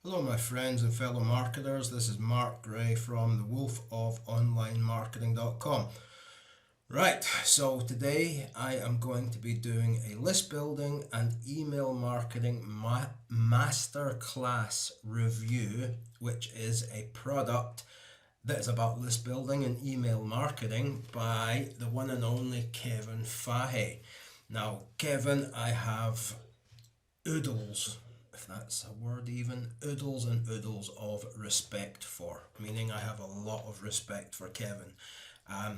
Hello, my friends and fellow marketers. This is Mark Gray from the Wolf of Online Marketing.com. Right, so today I am going to be doing a list building and email marketing masterclass review, which is a product that is about list building and email marketing by the one and only Kevin Fahey. Now, Kevin, I have oodles, if that's a word even, oodles and oodles of respect for, meaning I have a lot of respect for Kevin.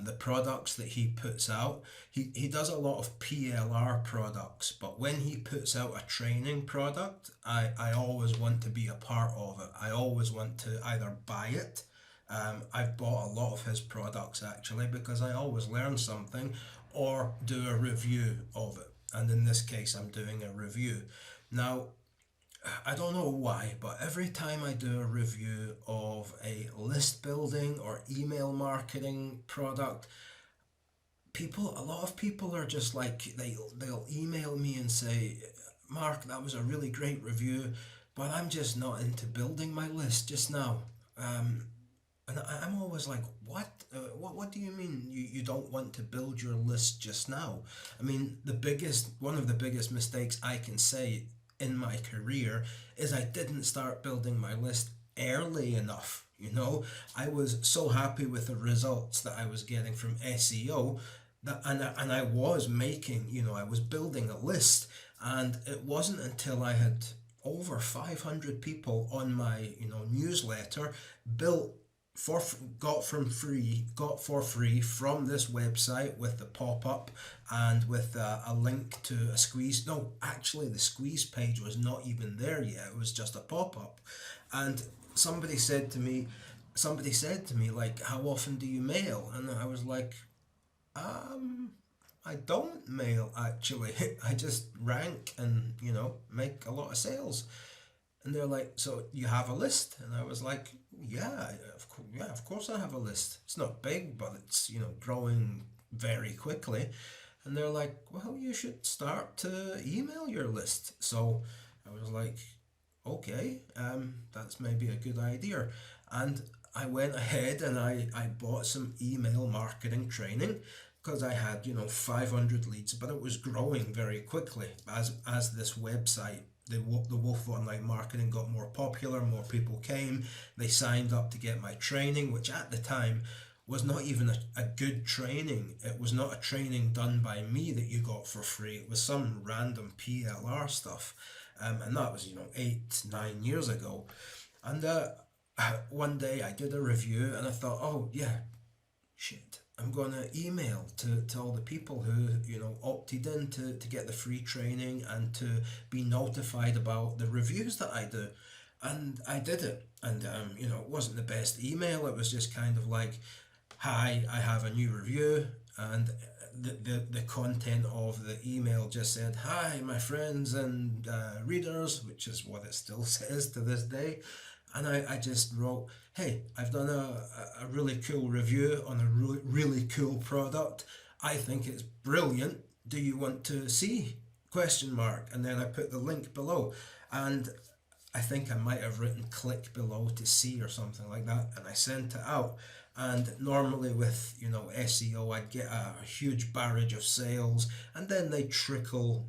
The products that he puts out, he does a lot of PLR products, but when he puts out a training product, I always want to be a part of it. I always want to either buy it. I've bought a lot of his products actually because I always learn something, or do a review of it. And in this case, I'm doing a review. Now, I don't know why, but every time I do a review of a list building or email marketing product, a lot of people are just like they'll email me and say, "Mark, that was a really great review, but I'm just not into building my list just now." And I'm always like, what? What do you mean you don't want to build your list just now? I mean, one of the biggest mistakes I can say in my career is I didn't start building my list early enough. I was so happy with the results that I was getting from SEO and I was making, I was building a list, and it wasn't until I had over 500 people on my, newsletter built for got for free from this website with the pop-up and with a link to a squeeze. No, actually the squeeze page was not even there yet. It was just a pop-up. And somebody said to me like, how often do you mail? And I was like, um I don't mail actually. I just rank and make a lot of sales. And they're like, so you have a list? And I was like, yeah, of course I have a list. It's not big, but it's, growing very quickly. And they're like, well, you should start to email your list. So I was like, okay, that's maybe a good idea. And I went ahead and I bought some email marketing training because I had, 500 leads, but it was growing very quickly as this website, the Wolf Online Marketing, got more popular. More people came. They signed up to get my training, which at the time was not even a good training. It was not a training done by me that you got for free. It was some random PLR stuff. And that was, 8, 9 years ago. And one day I did a review and I thought, oh, yeah, shit. I'm going to email to all the people who, opted in to get the free training and to be notified about the reviews that I do. And I did it. And, it wasn't the best email. It was just kind of like, hi, I have a new review. And the content of the email just said, hi, my friends and readers, which is what it still says to this day. And I just wrote, hey, I've done a really cool review on a really cool product. I think it's brilliant. Do you want to see? Question mark. And then I put the link below. And I think I might have written click below to see or something like that. And I sent it out. And normally with, SEO, I'd get a huge barrage of sales, and then they trickle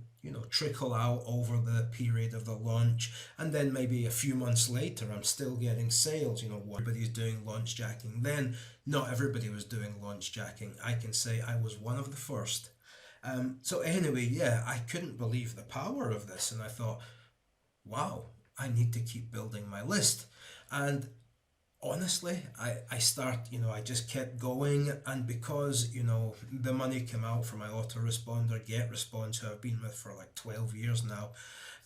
out over the period of the launch. And then maybe a few months later, I'm still getting sales. Everybody's doing launch jacking. Then not everybody was doing launch jacking. I can say I was one of the first. So anyway, yeah, I couldn't believe the power of this. And I thought, wow, I need to keep building my list. And honestly, I just kept going. And because, the money came out for my autoresponder, GetResponse, who I've been with for like 12 years now.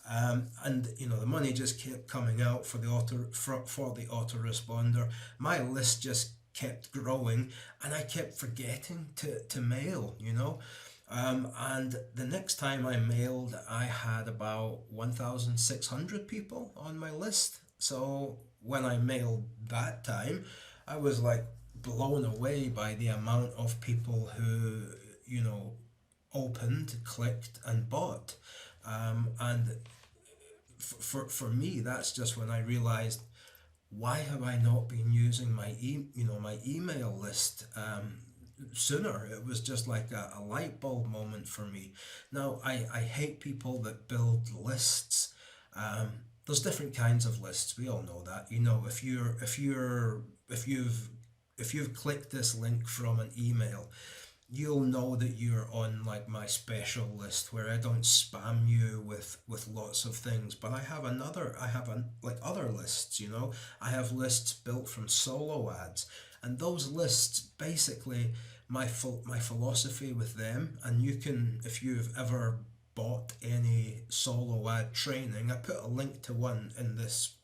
And the money just kept coming out for the autoresponder. My list just kept growing, and I kept forgetting to mail. And the next time I mailed, I had about 1,600 people on my list. So when I mailed that time, I was like blown away by the amount of people who, opened, clicked, and bought. And for me, that's just when I realized, why have I not been using my email list sooner? It was just like a light bulb moment for me. Now, I hate people that build lists. Um, there's different kinds of lists. We all know that. If you've clicked this link from an email, you'll know that you're on like my special list where I don't spam you with lots of things. But I have like other lists. I have lists built from solo ads, and those lists basically, my philosophy with them, and you can, if you've ever bought any solo ad training, I put a link to one in this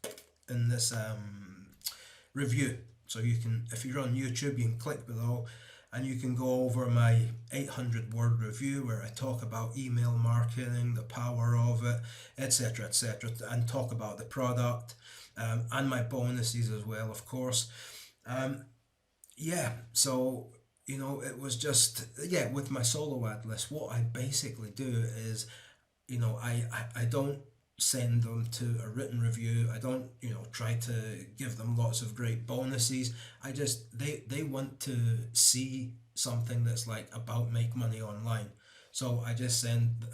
review. So you can, if you're on YouTube, you can click below and you can go over my 800-word review where I talk about email marketing, the power of it, etc., and talk about the product, and my bonuses as well, of course. Um, yeah, so it was just, yeah, with my solo ad list, what I basically do is, I don't send them to a written review. I don't, try to give them lots of great bonuses. I just, they want to see something that's like about make money online. So I send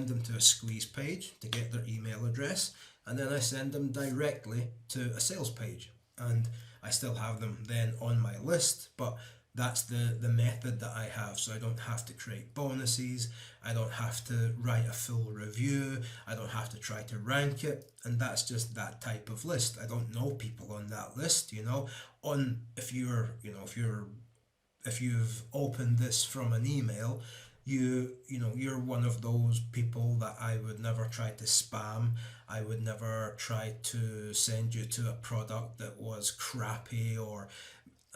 them to a squeeze page to get their email address, and then I send them directly to a sales page. And I still have them then on my list, but that's the method that I have. So I don't have to create bonuses, I don't have to write a full review, I don't have to try to rank it, and that's just that type of list. I don't know people on that list. On if you've opened this from an email, you're one of those people that I would never try to spam. I would never try to send you to a product that was crappy, or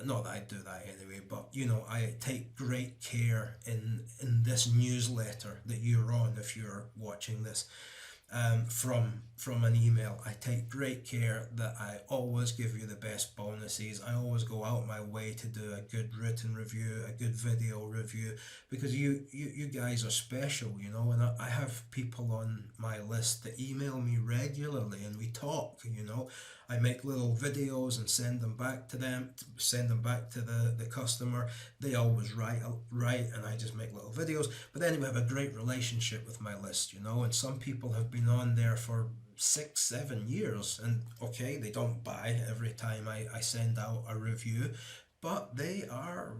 not that I do that anyway, but I take great care in this newsletter that you're on, if you're watching this from an email. I take great care that I always give you the best bonuses. I always go out my way to do a good written review, a good video review, because you guys are special, and I have people on my list that email me regularly and we talk. I make little videos and send them back to them, send them back to the customer. They always write, and I just make little videos. But then we have a great relationship with my list, and some people have been on there for 6-7 years, and okay, they don't buy every time I send out a review, but they are,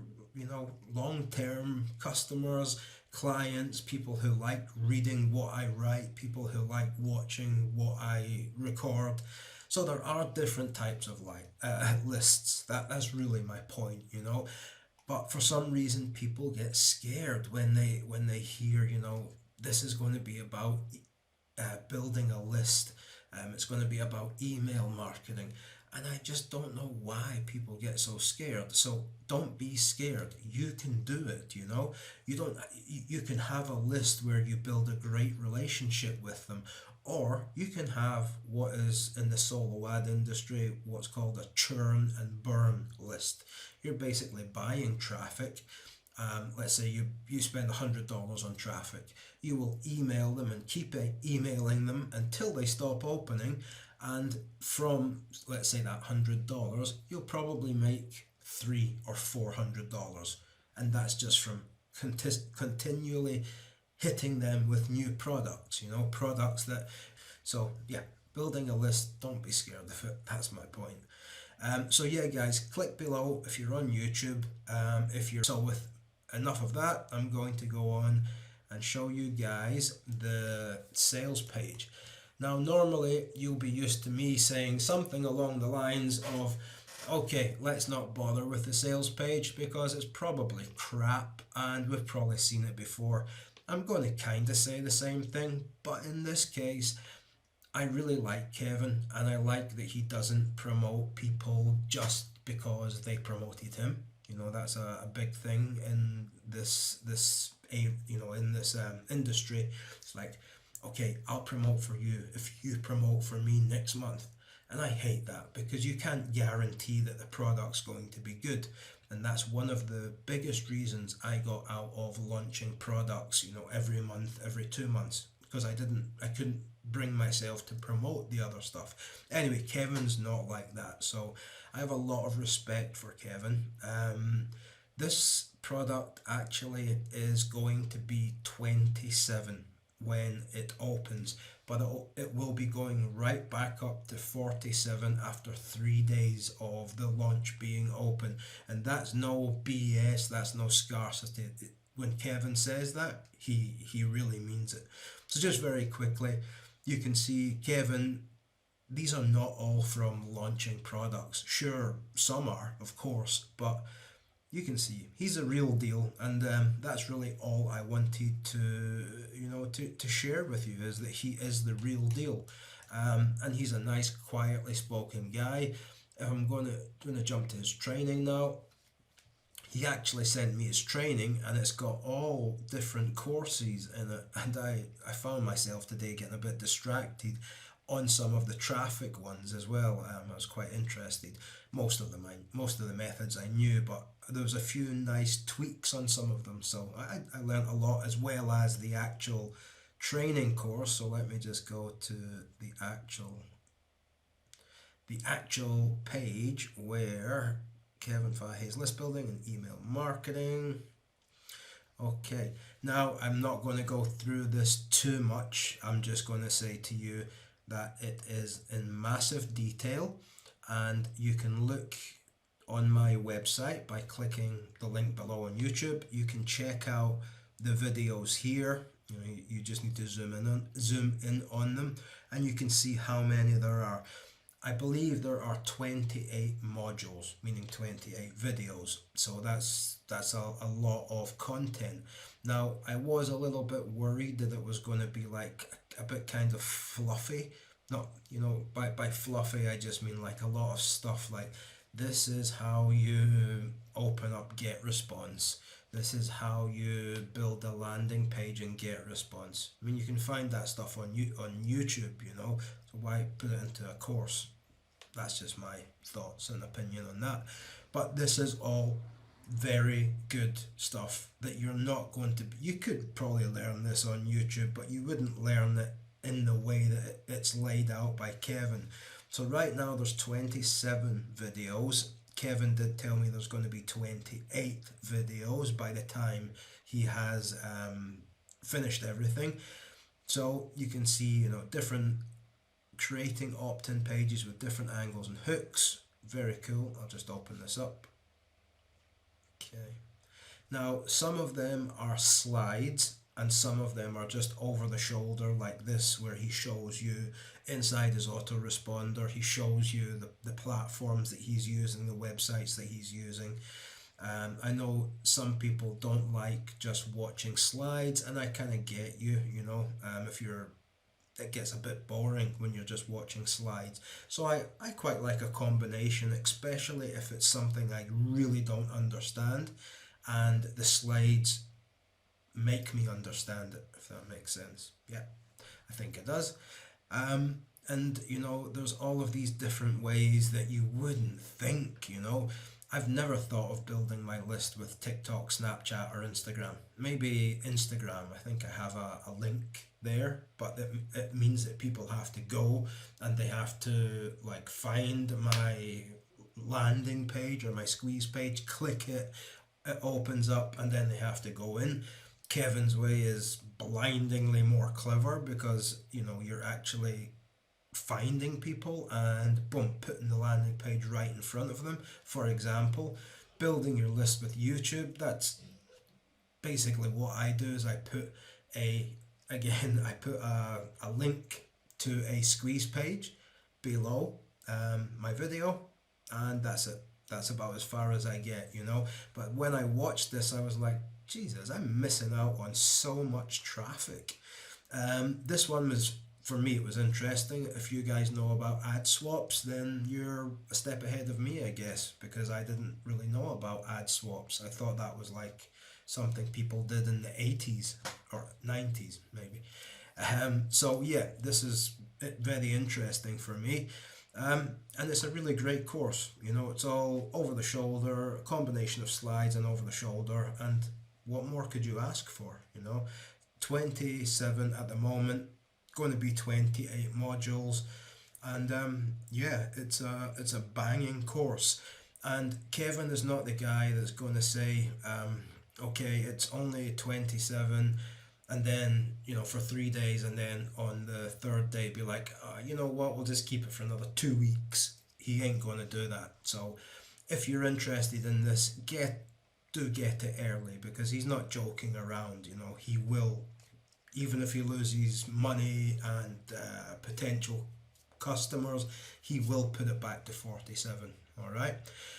long-term customers, clients, people who like reading what I write, people who like watching what I record. So there are different types of lists. That's really my point. But for some reason, people get scared when they hear, this is going to be about building a list. It's going to be about email marketing, and I just don't know why people get so scared. So don't be scared. You can do it. You don't. You can have a list where you build a great relationship with them, or you can have what is in the solo ad industry what's called a churn and burn list. You're basically buying traffic. Let's say you spend $100 on traffic. You will email them and keep emailing them until they stop opening. And from, let's say, that $100, you'll probably make $300 or $400. And that's just from continually hitting them with new products, products that, so yeah, building a list, don't be scared of it. That's my point. So yeah, guys, click below if you're on YouTube. So with enough of that, I'm going to go on and show you guys the sales page. Now, normally you'll be used to me saying something along the lines of, okay, let's not bother with the sales page because it's probably crap and we've probably seen it before. I'm going to kind of say the same thing, but in this case, I really like Kevin, and I like that he doesn't promote people just because they promoted him. That's a big thing in this industry. It's like, okay, I'll promote for you if you promote for me next month. And I hate that because you can't guarantee that the product's going to be good. And that's one of the biggest reasons I got out of launching products, every month, every 2 months, because I couldn't bring myself to promote the other stuff. Anyway, Kevin's not like that, so I have a lot of respect for Kevin. This product actually is going to be 27 when it opens, but it will be going right back up to 47 after 3 days of the launch being open. And that's no BS, that's no scarcity. When Kevin says that, he really means it. So just very quickly, you can see Kevin, these are not all from launching products. Sure, some are, of course, but you can see he's a real deal, and that's really all I wanted to to share with you, is that he is the real deal, and he's a nice, quietly spoken guy. I'm gonna jump to his training now. He actually sent me his training, and it's got all different courses in it, and I found myself today getting a bit distracted on some of the traffic ones as well. I was quite interested. Most of the methods I knew, but there was a few nice tweaks on some of them, so I learned a lot, as well as the actual training course. So let me just go to the actual page where Kevin Fahey's list building and email marketing. Okay, now I'm not going to go through this too much. I'm just going to say to you that it is in massive detail, and you can look on my website by clicking the link below on YouTube. You can check out the videos here. You just need to zoom in on them, and you can see how many there are. I believe there are 28 modules, meaning 28 videos. So that's a lot of content. Now, I was a little bit worried that it was going to be like a bit kind of fluffy. Not, by fluffy, I just mean like a lot of stuff like, this is how you open up GetResponse. This is how you build a landing page and GetResponse. I mean, you can find that stuff on YouTube, so why put it into a course? That's just my thoughts and opinion on that. But this is all very good stuff that you're not going to... You could probably learn this on YouTube, but you wouldn't learn it in the way that it's laid out by Kevin. So right now there's 27 videos. Kevin did tell me there's going to be 28 videos by the time he has finished everything. So you can see, different creating opt-in pages with different angles and hooks. Very cool. I'll just open this up. Okay. Now, some of them are slides, and some of them are just over the shoulder, like this, where he shows you inside his autoresponder. He shows you the platforms that he's using, the websites that he's using. I know some people don't like just watching slides, and I kind of get you, if it gets a bit boring when you're just watching slides. So I quite like a combination, especially if it's something I really don't understand, and the slides make me understand it, if that makes sense. Yeah, I think it does. And there's all of these different ways that you wouldn't think. I've never thought of building my list with TikTok, Snapchat, or Instagram. Maybe Instagram. I think I have a link there, but it means that people have to go and they have to find my landing page or my squeeze page, click it, it opens up, and then they have to go in. Kevin's way is blindingly more clever, because you're actually finding people and boom, putting the landing page right in front of them. For example, building your list with YouTube, that's basically what I do. Is I put a link to a squeeze page below my video, and that's it. That's about as far as I get, But when I watched this, I was like, Jesus, I'm missing out on so much traffic. This one was, for me, it was interesting. If you guys know about ad swaps, then you're a step ahead of me, I guess, because I didn't really know about ad swaps. I thought that was like something people did in the 80s or 90s, maybe. So yeah, this is very interesting for me. And it's a really great course. It's all over the shoulder, a combination of slides and over the shoulder. And what more could you ask for? 27 at the moment, going to be 28 modules, and yeah, it's a banging course. And Kevin is not the guy that's going to say, okay, it's only 27, and then, you know, for 3 days, and then on the third day be like, you know what, we'll just keep it for another 2 weeks. He ain't going to do that. So if you're interested in this, do get it early, because he's not joking around. You know, he will, even if he loses money and potential customers, he will put it back to 47. All right.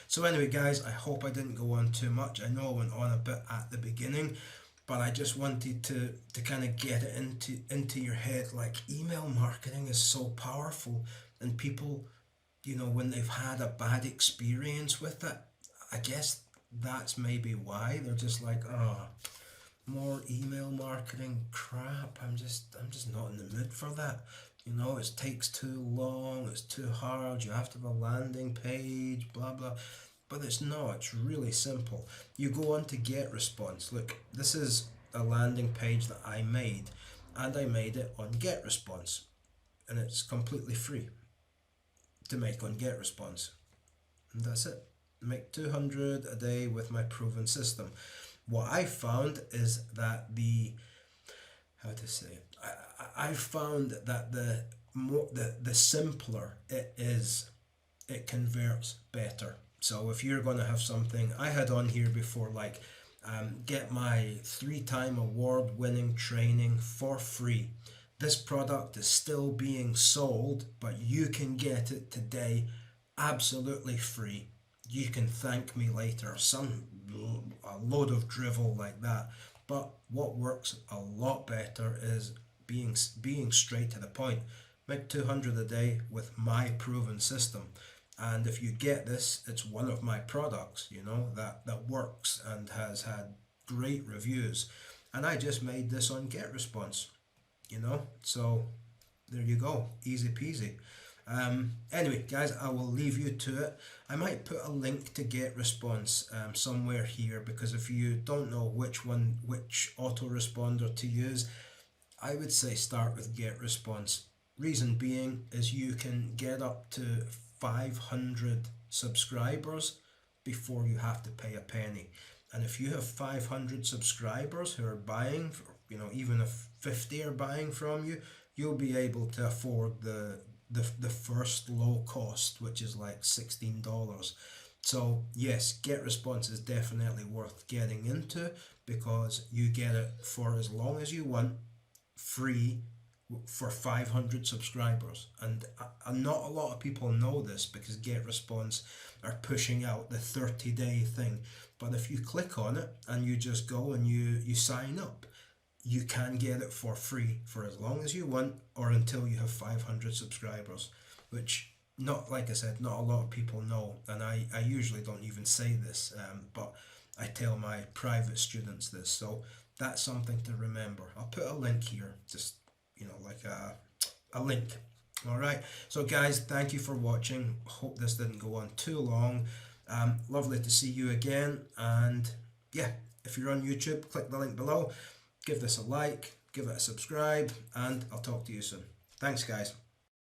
So anyway, guys, I hope I didn't go on too much. I know I went on a bit at the beginning, but I just wanted to kind of get it into your head. Like, email marketing is so powerful, and people, you know, when they've had a bad experience with it, I guess that's maybe why they're just like, oh, more email marketing crap. I'm just not in the mood for that. You know, it takes too long, it's too hard, you have to have a landing page, blah blah. But it's not, it's really simple. You go on to Get Response. Look, this is a landing page that I made, and I made it on Get Response, and it's completely free to make on Get Response. And that's it. Make 200 a day with my proven system. What I found is that how to say it, I found that the simpler it is, it converts better. So if you're going to have something, I had on here before, like, get my 3-time award winning training for free. This product is still being sold, but you can get it today absolutely free. You can thank me later. A load of drivel like that. But what works a lot better is being straight to the point. Make 200 a day with my proven system. And if you get this, it's one of my products, you know, that works and has had great reviews. And I just made this on Get Response, you know. So there you go, easy peasy. Anyway, guys, I will leave you to it. I might put a link to Get Response somewhere here, because if you don't know which autoresponder to use, I would say start with Get Response. Reason being is you can get up to 500 subscribers before you have to pay a penny. And if you have 500 subscribers who are buying, you know, even if 50 are buying from you, you'll be able to afford the first low cost, which is like $16. So yes, Get Response is definitely worth getting into, because you get it for as long as you want, free, for 500 subscribers. And not a lot of people know this, because Get Response are pushing out the 30-day thing. But if you click on it and you just go and you sign up, you can get it for free for as long as you want, or until you have 500 subscribers, which, not, like I said, not a lot of people know. And I usually don't even say this, but I tell my private students this. So that's something to remember. I'll put a link here, just, you know, like a link. All right. So guys, thank you for watching. Hope this didn't go on too long. Lovely to see you again. And yeah, if you're on YouTube, click the link below. Give this a like, give it a subscribe, and I'll talk to you soon. Thanks, guys.